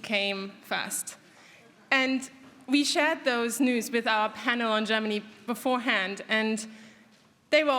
came first. And we shared those news with our panel on Germany beforehand, and they were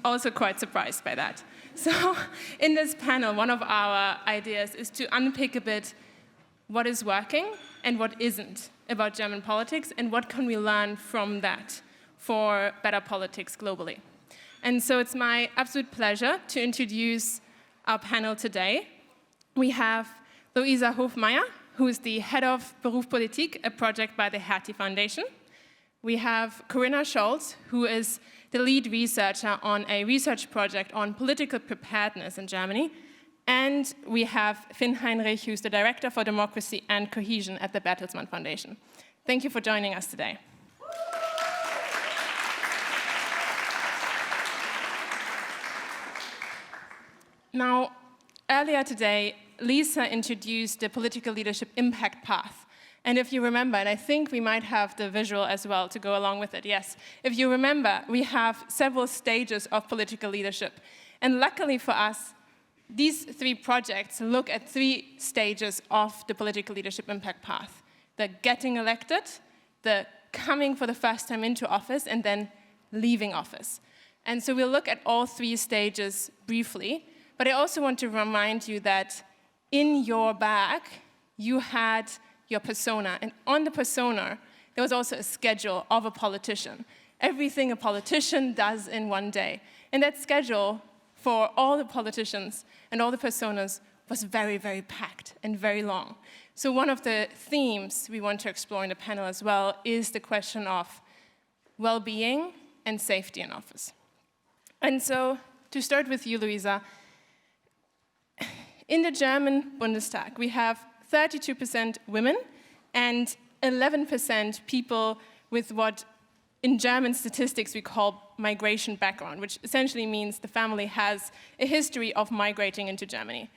also quite surprised by that. So in this panel, one of our ideas is to unpick a bit what is working and what isn't about German politics, and what can we learn from that for better politics globally. And so it's my absolute pleasure to introduce our panel today. We have Luisa Hofmeier, who is the head of Berufspolitik, a project by the Hertie Foundation. We have Corinna Scholz, who is the lead researcher on a research project on political preparedness in Germany. And we have Finn Heinrich, who's the director for democracy and cohesion at the Bertelsmann Foundation. Thank you for joining us today. Now, earlier today, Lisa introduced the political leadership impact path. And if you remember, and I think we might have the visual as well to go along with it, yes. If you remember, we have several stages of political leadership. And luckily for us, these three projects look at three stages of the political leadership impact path: the getting elected, the coming for the first time into office, and then leaving office. And so we'll look at all three stages briefly. But I also want to remind you that in your bag, you had your persona. And on the persona, there was also a schedule of a politician. Everything a politician does in one day. And that schedule for all the politicians and all the personas was very, very packed and very long. So one of the themes we want to explore in the panel as well is the question of well-being and safety in office. And so to start with you, Luisa, in the German Bundestag, we have 32% women and 11% people with what in German statistics we call migration background, which essentially means the family has a history of migrating into Germany.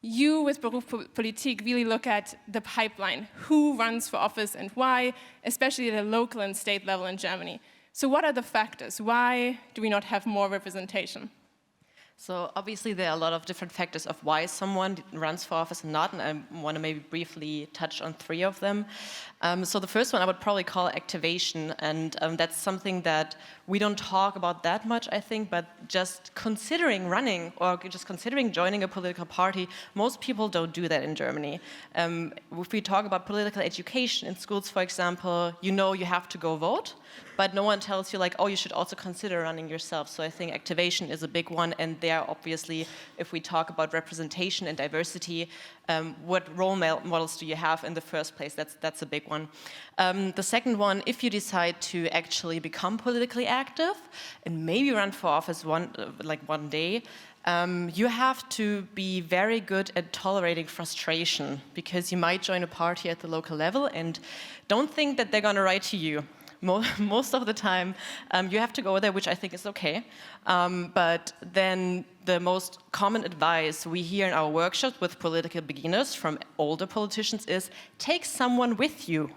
You, with Berufspolitik, really look at the pipeline, who runs for office and why, especially at the local and state level in Germany. So what are the factors? Why do we not have more representation? So obviously there are a lot of different factors of why someone runs for office and not, and I want to maybe briefly touch on three of them. So the first one I would probably call activation, and that's something that we don't talk about that much, I think, but just considering running or just considering joining a political party, most people don't do that in Germany. If we talk about political education in schools, for example, you know you have to go vote, but no one tells you like, oh, you should also consider running yourself. So I think activation is a big one, and there obviously, if we talk about representation and diversity, what role models do you have in the first place? That's a big one. The second one, if you decide to actually become politically active and maybe run for office one day, you have to be very good at tolerating frustration, because you might join a party at the local level and don't think that they're going to write to you. Most of the time, you have to go there, which I think is okay. But then the most common advice we hear in our workshops with political beginners from older politicians is take someone with you.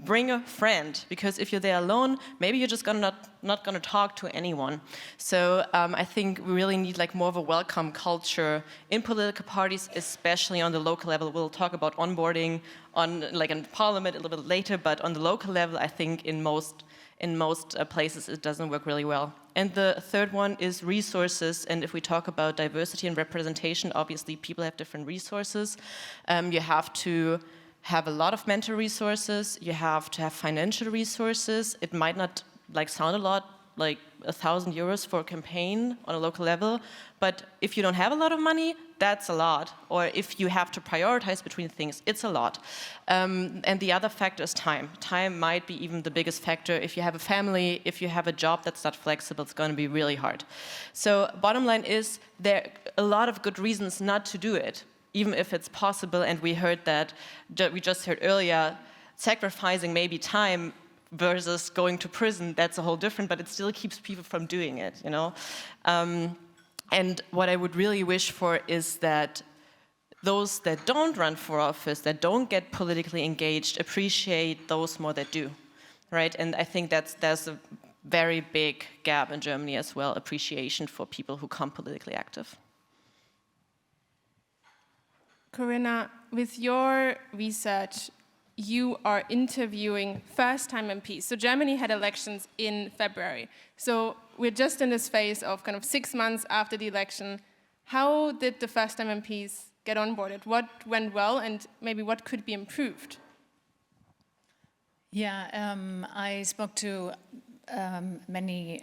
Bring a friend, because if you're there alone, maybe you're just not going to talk to anyone. So I think we really need like more of a welcome culture in political parties, especially on the local level. We'll talk about onboarding in parliament a little bit later, but on the local level, I think in most places it doesn't work really well. And the third one is resources. And if we talk about diversity and representation, obviously people have different resources. You have to have a lot of mental resources, you have to have financial resources. It might not sound a lot, like €1,000 for a campaign on a local level, but if you don't have a lot of money, that's a lot. Or if you have to prioritize between things, it's a lot. And the other factor is time. Time might be even the biggest factor. If you have a family, if you have a job that's not flexible, it's going to be really hard. So bottom line is, there are a lot of good reasons not to do it, even if it's possible. And we just heard earlier, sacrificing maybe time versus going to prison, that's a whole different, but it still keeps people from doing it, you know? And what I would really wish for is that those that don't run for office, that don't get politically engaged, appreciate those more that do, right? And I think there's a very big gap in Germany as well, appreciation for people who come politically active. Corinna, with your research, you are interviewing first-time MPs. So Germany had elections in February. So we're just in this phase of kind of 6 months after the election. How did the first-time MPs get onboarded? What went well, and maybe what could be improved? Yeah, I spoke to many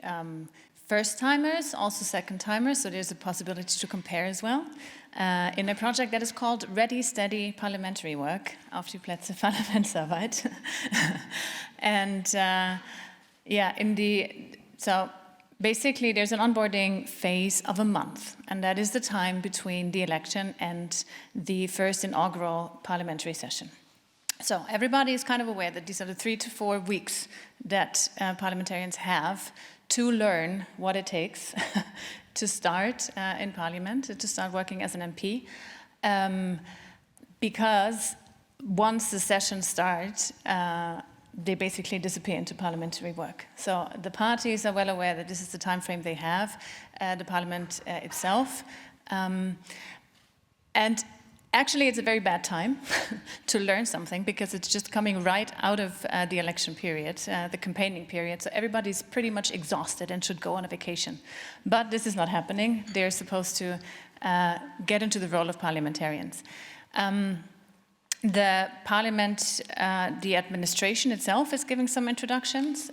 first-timers, also second-timers, so there's a possibility to compare as well, in a project that is called Ready, Steady Parliamentary Work, auf die Plätze Parlamentsarbeit. And so basically there's an onboarding phase of a month, and that is the time between the election and the first inaugural parliamentary session. So everybody is kind of aware that these are the 3 to 4 weeks that parliamentarians have to learn what it takes to start in parliament, to start working as an MP. Because once the sessions start, they basically disappear into parliamentary work. So the parties are well aware that this is the time frame they have, the parliament itself. And actually, it's a very bad time to learn something because it's just coming right out of the election period, the campaigning period. So everybody's pretty much exhausted and should go on a vacation. But this is not happening. They're supposed to get into the role of parliamentarians. The parliament, the administration itself is giving some introductions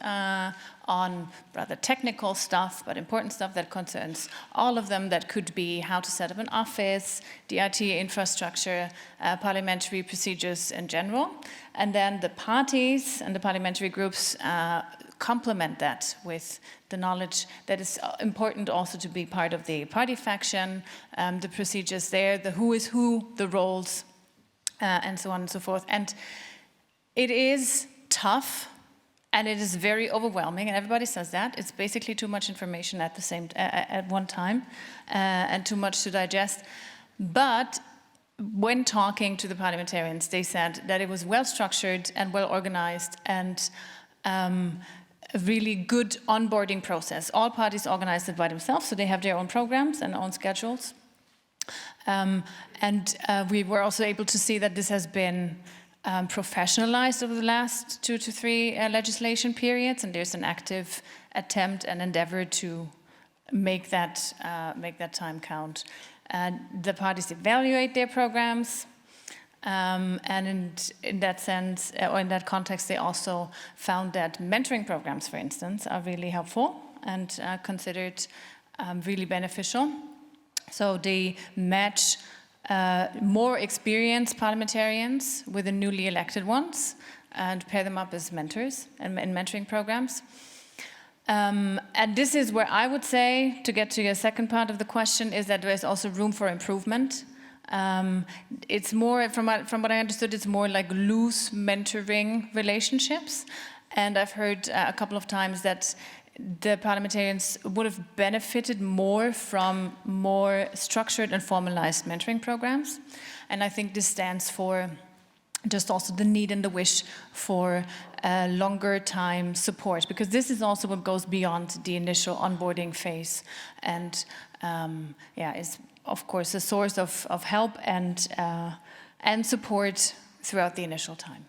on rather technical stuff, but important stuff that concerns all of them. That could be how to set up an office, the IT infrastructure, parliamentary procedures in general. And then the parties and the parliamentary groups complement that with the knowledge that is important also to be part of the party faction, the procedures there, the who is who, the roles, and so on and so forth. And it is tough, and it is very overwhelming, and everybody says that. It's basically too much information at one time, and too much to digest. But when talking to the parliamentarians, they said that it was well structured and well organized, and a really good onboarding process. All parties organized it by themselves, so they have their own programs and own schedules. We were also able to see that this has been professionalized over the last 2 to 3 legislation periods, and there's an active attempt and endeavor to make that time count. The parties evaluate their programs, and in that sense, or in that context, they also found that mentoring programs, for instance, are really helpful and considered really beneficial. So they match more experienced parliamentarians with the newly elected ones and pair them up as mentors in mentoring programs. And this is where I would say, to get to your second part of the question, is that there's also room for improvement. It's more, from what I understood, it's more like loose mentoring relationships. And I've heard a couple of times that the parliamentarians would have benefited more from more structured and formalized mentoring programs. And I think this stands for just also the need and the wish for longer time support, because this is also what goes beyond the initial onboarding phase, and is of course a source of help and support throughout the initial time.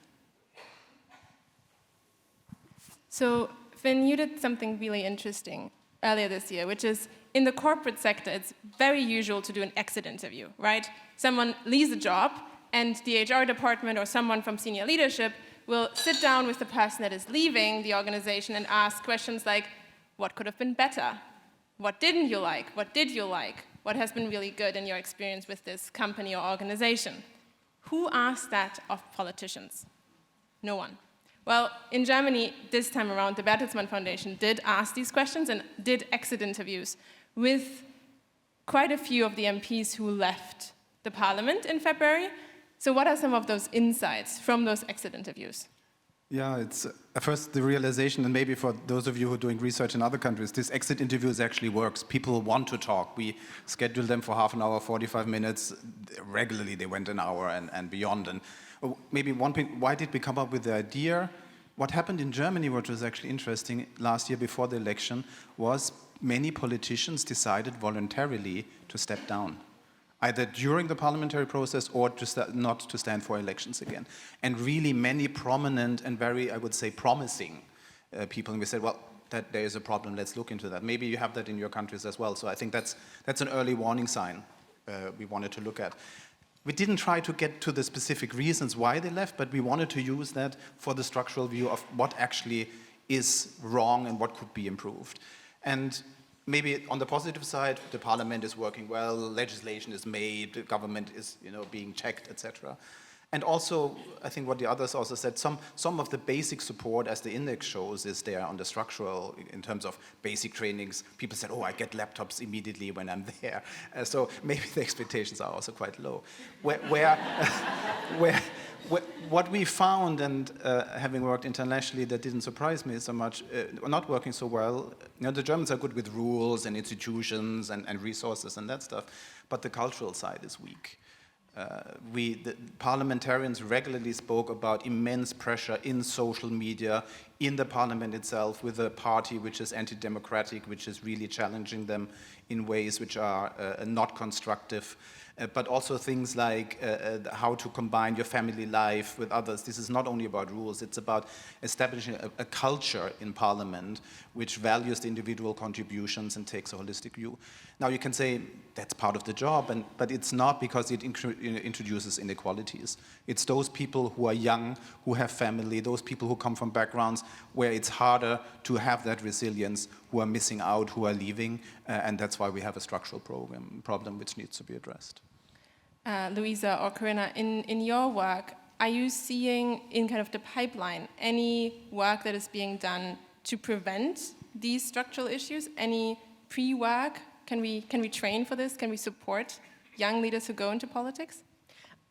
So Finn, you did something really interesting earlier this year, which is in the corporate sector, it's very usual to do an exit interview, right? Someone leaves a job, and the HR department or someone from senior leadership will sit down with the person that is leaving the organization and ask questions like, what could have been better? What didn't you like? What did you like? What has been really good in your experience with this company or organization? Who asked that of politicians? No one. Well, in Germany, this time around, the Bertelsmann Foundation did ask these questions and did exit interviews with quite a few of the MPs who left the parliament in February. So what are some of those insights from those exit interviews? Yeah, it's first the realization, and maybe for those of you who are doing research in other countries, this exit interviews actually works. People want to talk. We schedule them for half an hour, 45 minutes. Regularly, they went an hour and beyond. And maybe one thing, why did we come up with the idea? What happened in Germany, which was actually interesting last year before the election, was many politicians decided voluntarily to step down either during the parliamentary process or not to stand for elections again. And really many prominent and very, I would say, promising people. And we said, well, that there is a problem, let's look into that. Maybe you have that in your countries as well. So I think that's an early warning sign we wanted to look at. We didn't try to get to the specific reasons why they left, but we wanted to use that for the structural view of what actually is wrong and what could be improved. And maybe on the positive side, the parliament is working well, legislation is made, the government is being checked, etc. And also, I think what the others also said, some of the basic support, as the index shows, is there on the structural, in terms of basic trainings. People said, oh, I get laptops immediately when I'm there. So maybe the expectations are also quite low. What we found, and having worked internationally, that didn't surprise me so much, not working so well, the Germans are good with rules and institutions and resources and that stuff, but the cultural side is weak. The parliamentarians regularly spoke about immense pressure in social media, in the parliament itself, with a party which is anti-democratic, which is really challenging them in ways which are not constructive. But also things like how to combine your family life with others. This is not only about rules, it's about establishing a culture in parliament which values the individual contributions and takes a holistic view. Now you can say that's part of the job, but it's not, because it introduces inequalities. It's those people who are young, who have family, those people who come from backgrounds where it's harder to have that resilience, who are missing out, who are leaving, and that's why we have a structural problem which needs to be addressed. Luisa or Corinna, in your work, are you seeing in kind of the pipeline any work that is being done to prevent these structural issues? Any pre-work? Can we train for this? Can we support young leaders who go into politics?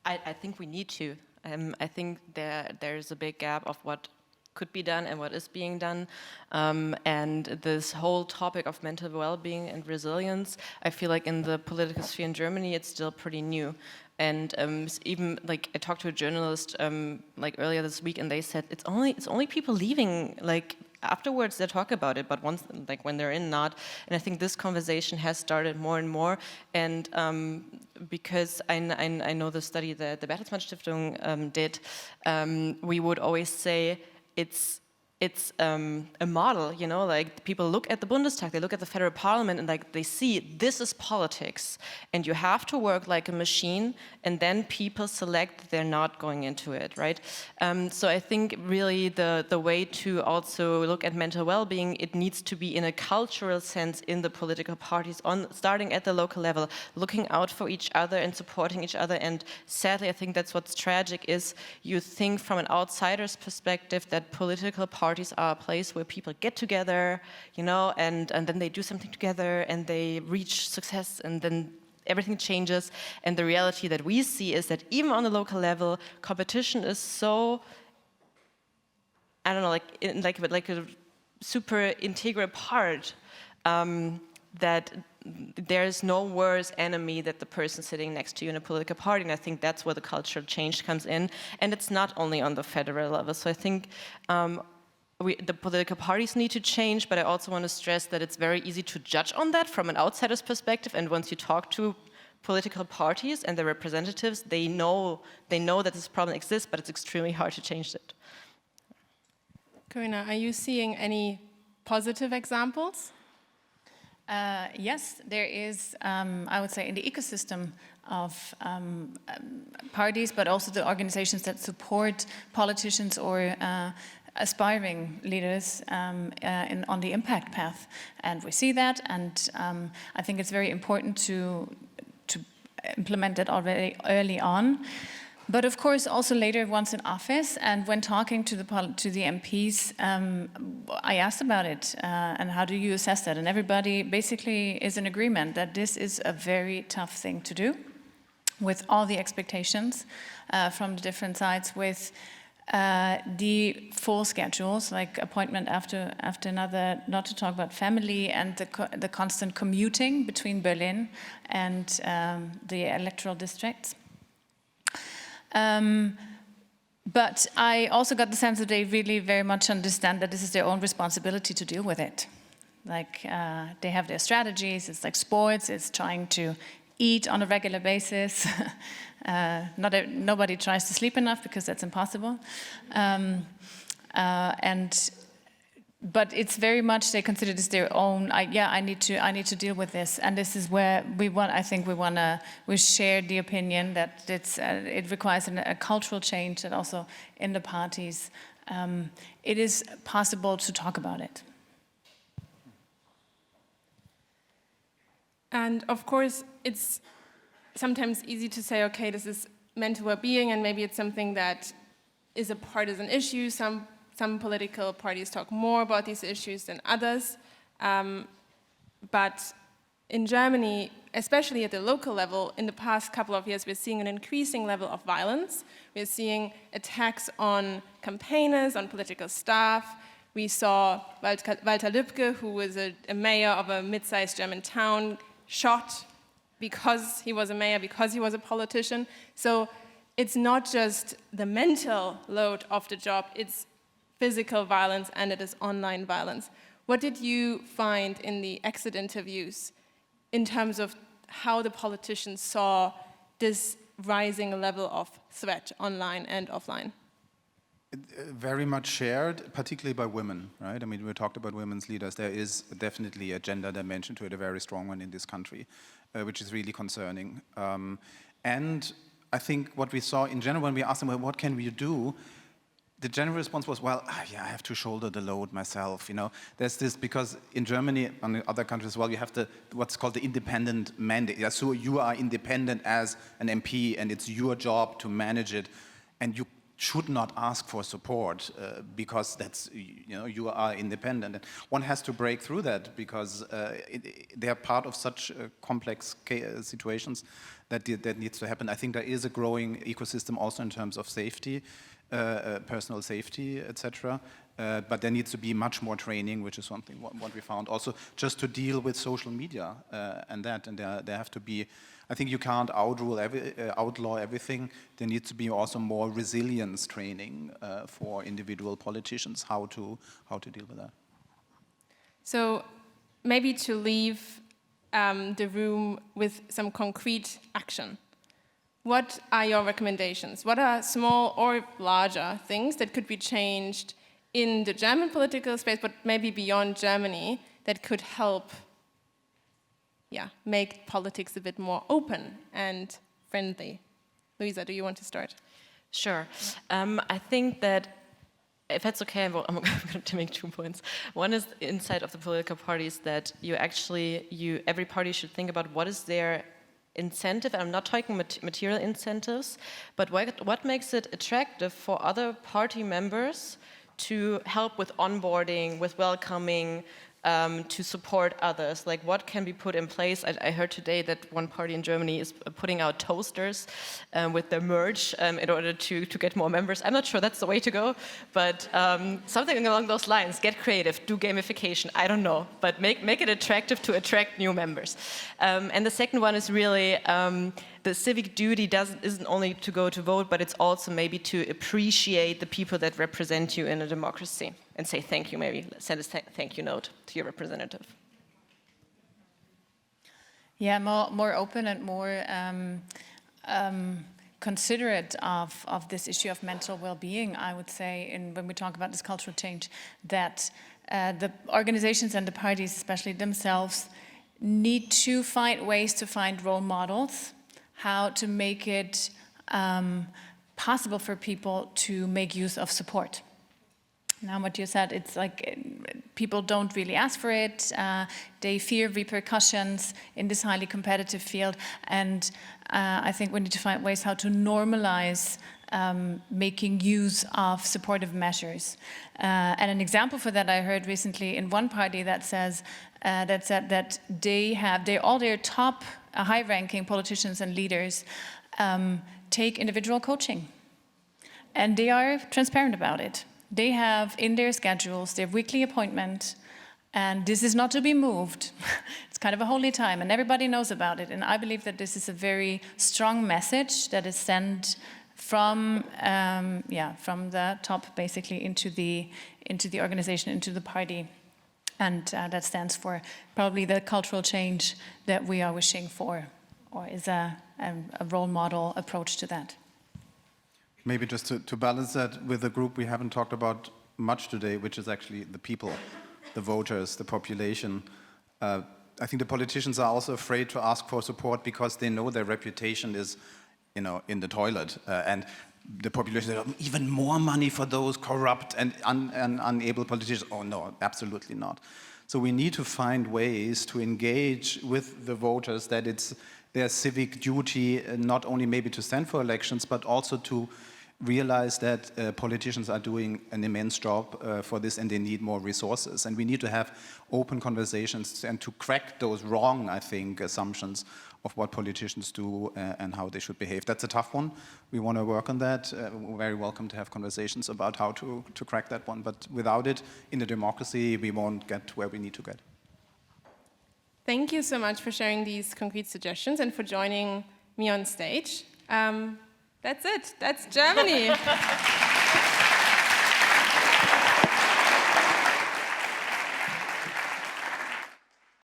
I think we need to. I think there's a big gap of what could be done and what is being done. And this whole topic of mental well-being and resilience, I feel like in the political sphere in Germany, it's still pretty new. And even like I talked to a journalist like earlier this week, and they said it's only people leaving like afterwards they talk about it, but once like when they're in, not. And I think this conversation has started more and more. And because I know the study that the Bertelsmann Stiftung did, we would always say it's a model, like people look at the Bundestag, they look at the federal parliament, and like they see this is politics, and you have to work like a machine, and then people select that they're not going into it, right? So I think really the way to also look at mental well-being, it needs to be in a cultural sense in the political parties, starting at the local level, looking out for each other and supporting each other. And sadly, I think that's what's tragic is you think from an outsider's perspective that political parties are a place where people get together, and then they do something together and they reach success and then everything changes. And the reality that we see is that even on the local level, competition is so, I don't know, like a super integral part that there is no worse enemy than the person sitting next to you in a political party. And I think that's where the cultural change comes in. And it's not only on the federal level. So I think the political parties need to change, but I also want to stress that it's very easy to judge on that from an outsider's perspective. And once you talk to political parties and their representatives, they know that this problem exists, but it's extremely hard to change it. Corinna, are you seeing any positive examples? Yes, there is, I would say, in the ecosystem of parties, but also the organizations that support politicians or aspiring leaders on the impact path. And we see that, and I think it's very important to implement it already early on. But of course, also later, once in office, and when talking to the MPs, I asked about it, and how do you assess that? And everybody basically is in agreement that this is a very tough thing to do, with all the expectations from the different sides, with the full schedules, like appointment after another, not to talk about family, and the constant commuting between Berlin and the electoral districts. But I also got the sense that they really very much understand that this is their own responsibility to deal with it. Like they have their strategies, it's like sports, it's trying to eat on a regular basis. Nobody tries to sleep enough because that's impossible. But it's very much they consider this their own. I need to deal with this, and this is where we share the opinion that it requires a cultural change, that also in the parties it is possible to talk about it. And of course, it's sometimes easy to say, okay, this is mental well-being, and maybe it's something that is a partisan issue. Some political parties talk more about these issues than others. But in Germany, especially at the local level, in the past couple of years, we're seeing an increasing level of violence. We're seeing attacks on campaigners, on political staff. We saw Walter Lübcke, who was a mayor of a mid-sized German town, shot because he was a mayor, because he was a politician. So it's not just the mental load of the job, it's physical violence, and it is online violence. What did you find in the exit interviews in terms of how the politicians saw this rising level of threat online and offline? Very much shared, particularly by women, right? I mean, we talked about women's leaders. There is definitely a gender dimension to it, a very strong one in this country, which is really concerning. And I think what we saw in general when we asked them, well, what can we do? The general response was, well, yeah, I have to shoulder the load myself, you know. There's this, because in Germany and in other countries as well, you have what's called the independent mandate. Yeah, so you are independent as an MP, and it's your job to manage it, and you should not ask for support because that's, you know, you are independent. And one has to break through that because they are part of such complex situations that needs to happen. I think there is a growing ecosystem also in terms of safety. Personal safety, etc. But there needs to be much more training, which is something what we found. Also, just to deal with social media and there have to be. I think you can't outlaw everything. There needs to be also more resilience training for individual politicians how to deal with that. So maybe to leave the room with some concrete action. What are your recommendations? What are small or larger things that could be changed in the German political space, but maybe beyond Germany, that could help make politics a bit more open and friendly? Luisa, do you want to start? Sure. I think that, if that's okay, I'm going to make 2 points. One is inside of the political parties that every party should think about what is their incentive. I'm not talking material incentives, but what makes it attractive for other party members to help with onboarding, with welcoming, to support others? Like, what can be put in place? I heard today that one party in Germany is putting out toasters with their merch in order to get more members. I'm not sure that's the way to go, but something along those lines. Get creative, do gamification, I don't know, but make it attractive to attract new members. And the second one is really the civic duty isn't only to go to vote, but it's also maybe to appreciate the people that represent you in a democracy and say thank you, maybe send a thank you note to your representative. Yeah, more open and more considerate of this issue of mental well-being, I would say, when we talk about this cultural change, that the organizations and the parties, especially themselves, need to find ways to find role models, how to make it possible for people to make use of support. Now, what you said, it's like people don't really ask for it. They fear repercussions in this highly competitive field. And I think we need to find ways how to normalize making use of supportive measures. And an example for that I heard recently in one party that said that all their top high-ranking politicians and leaders take individual coaching. And they are transparent about it. They have in their schedules their weekly appointment, and this is not to be moved. It's kind of a holy time, and everybody knows about it. And I believe that this is a very strong message that is sent from the top basically into the organization, into the party, and that stands for probably the cultural change that we are wishing for or is a role model approach to that. Maybe just to balance that with a group we haven't talked about much today, which is actually the people, the voters, the population. I think the politicians are also afraid to ask for support because they know their reputation is, in the toilet. And the population says, even more money for those corrupt and unable politicians. Oh no, absolutely not. So we need to find ways to engage with the voters, that it's their civic duty not only maybe to stand for elections, but also to realize that politicians are doing an immense job for this and they need more resources. And we need to have open conversations and to crack those wrong, I think, assumptions of what politicians do and how they should behave. That's a tough one. We want to work on that. We're very welcome to have conversations about how to crack that one. But without it, in a democracy, we won't get where we need to get. Thank you so much for sharing these concrete suggestions and for joining me on stage. That's it. That's Germany.